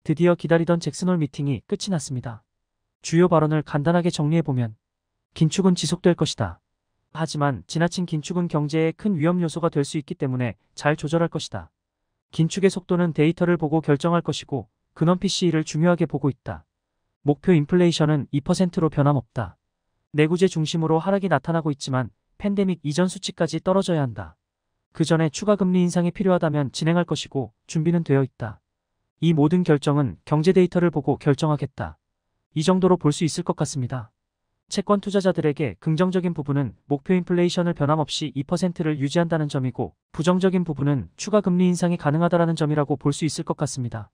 드디어 기다리던 잭슨홀 미팅이 끝이 났습니다. 주요 발언을 간단하게 정리해보면 긴축은 지속될 것이다. 하지만 지나친 긴축은 경제에 큰 위험 요소가 될 수 있기 때문에 잘 조절할 것이다. 긴축의 속도는 데이터를 보고 결정할 것이고 근원 PCE를 중요하게 보고 있다. 목표 인플레이션은 2%로 변함없다. 내구재 중심으로 하락이 나타나고 있지만 팬데믹 이전 수치까지 떨어져야 한다. 그 전에 추가 금리 인상이 필요하다면 진행할 것이고 준비는 되어 있다. 이 모든 결정은 경제 데이터를 보고 결정하겠다. 이 정도로 볼 수 있을 것 같습니다. 채권 투자자들에게 긍정적인 부분은 목표 인플레이션을 변함없이 2%를 유지한다는 점이고 부정적인 부분은 추가 금리 인상이 가능하다라는 점이라고 볼 수 있을 것 같습니다.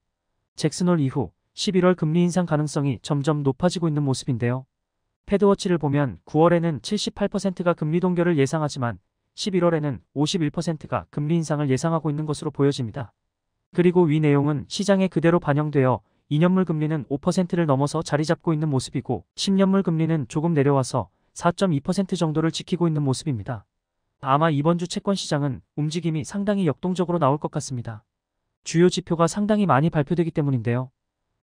잭슨홀 이후 11월 금리 인상 가능성이 점점 높아지고 있는 모습인데요. 패드워치를 보면 9월에는 78%가 금리 동결을 예상하지만 11월에는 51%가 금리 인상을 예상하고 있는 것으로 보여집니다. 그리고 위 내용은 시장에 그대로 반영되어 2년물 금리는 5%를 넘어서 자리 잡고 있는 모습이고 10년물 금리는 조금 내려와서 4.2% 정도를 지키고 있는 모습입니다. 아마 이번 주 채권 시장은 움직임이 상당히 역동적으로 나올 것 같습니다. 주요 지표가 상당히 많이 발표되기 때문인데요.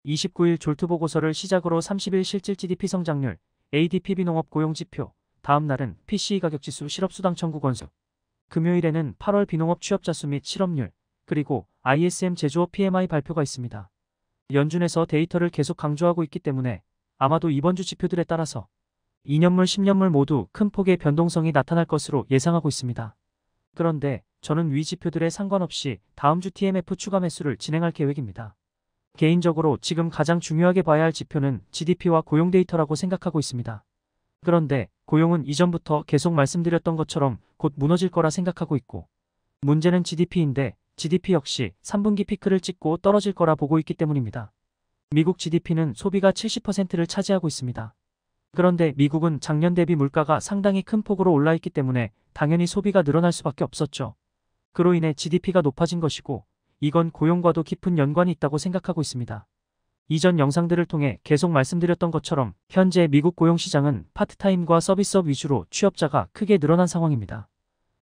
29일 졸트 보고서를 시작으로 30일 실질 GDP 성장률, ADP 비농업 고용지표, 다음 날은 PCE 가격지수 실업수당 청구 건수, 금요일에는 8월 비농업 취업자 수 및 실업률, 그리고 ISM 제조업 PMI 발표가 있습니다. 연준에서 데이터를 계속 강조하고 있기 때문에 아마도 이번 주 지표들에 따라서 2년물, 10년물 모두 큰 폭의 변동성이 나타날 것으로 예상하고 있습니다. 그런데 저는 위 지표들에 상관없이 다음 주 TMF 추가 매수를 진행할 계획입니다. 개인적으로 지금 가장 중요하게 봐야 할 지표는 GDP와 고용 데이터라고 생각하고 있습니다. 그런데 고용은 이전부터 계속 말씀드렸던 것처럼 곧 무너질 거라 생각하고 있고 문제는 GDP인데 GDP 역시 3분기 피크를 찍고 떨어질 거라 보고 있기 때문입니다. 미국 GDP는 소비가 70%를 차지하고 있습니다. 그런데 미국은 작년 대비 물가가 상당히 큰 폭으로 올라 있기 때문에 당연히 소비가 늘어날 수밖에 없었죠. 그로 인해 GDP가 높아진 것이고 이건 고용과도 깊은 연관이 있다고 생각하고 있습니다. 이전 영상들을 통해 계속 말씀드렸던 것처럼 현재 미국 고용시장은 파트타임과 서비스업 위주로 취업자가 크게 늘어난 상황입니다.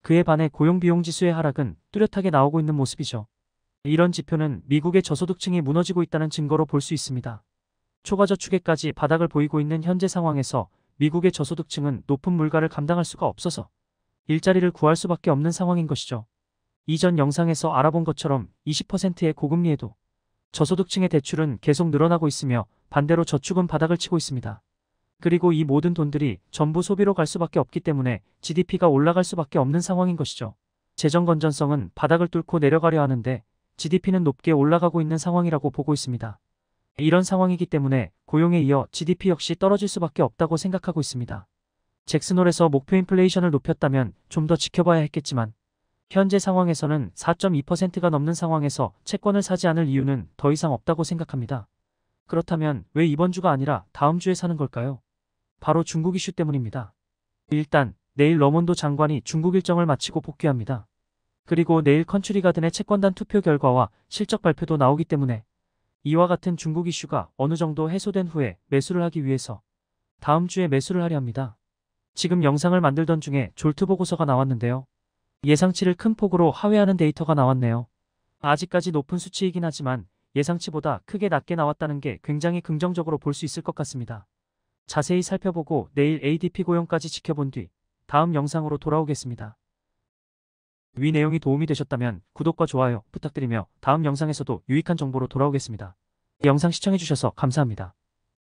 그에 반해 고용비용지수의 하락은 뚜렷하게 나오고 있는 모습이죠. 이런 지표는 미국의 저소득층이 무너지고 있다는 증거로 볼 수 있습니다. 초과저축에까지 바닥을 보이고 있는 현재 상황에서 미국의 저소득층은 높은 물가를 감당할 수가 없어서 일자리를 구할 수밖에 없는 상황인 것이죠. 이전 영상에서 알아본 것처럼 20%의 고금리에도 저소득층의 대출은 계속 늘어나고 있으며 반대로 저축은 바닥을 치고 있습니다. 그리고 이 모든 돈들이 전부 소비로 갈 수밖에 없기 때문에 GDP가 올라갈 수밖에 없는 상황인 것이죠. 재정 건전성은 바닥을 뚫고 내려가려 하는데 GDP는 높게 올라가고 있는 상황이라고 보고 있습니다. 이런 상황이기 때문에 고용에 이어 GDP 역시 떨어질 수밖에 없다고 생각하고 있습니다. 잭슨홀에서 목표 인플레이션을 높였다면 좀 더 지켜봐야 했겠지만 현재 상황에서는 4.2%가 넘는 상황에서 채권을 사지 않을 이유는 더 이상 없다고 생각합니다. 그렇다면 왜 이번 주가 아니라 다음 주에 사는 걸까요? 바로 중국 이슈 때문입니다. 일단 내일 러몬도 장관이 중국 일정을 마치고 복귀합니다. 그리고 내일 컨츄리가든의 채권단 투표 결과와 실적 발표도 나오기 때문에 이와 같은 중국 이슈가 어느 정도 해소된 후에 매수를 하기 위해서 다음 주에 매수를 하려 합니다. 지금 영상을 만들던 중에 졸트 보고서가 나왔는데요. 예상치를 큰 폭으로 하회하는 데이터가 나왔네요. 아직까지 높은 수치이긴 하지만 예상치보다 크게 낮게 나왔다는 게 굉장히 긍정적으로 볼 수 있을 것 같습니다. 자세히 살펴보고 내일 ADP 고용까지 지켜본 뒤 다음 영상으로 돌아오겠습니다. 위 내용이 도움이 되셨다면 구독과 좋아요 부탁드리며 다음 영상에서도 유익한 정보로 돌아오겠습니다. 영상 시청해주셔서 감사합니다.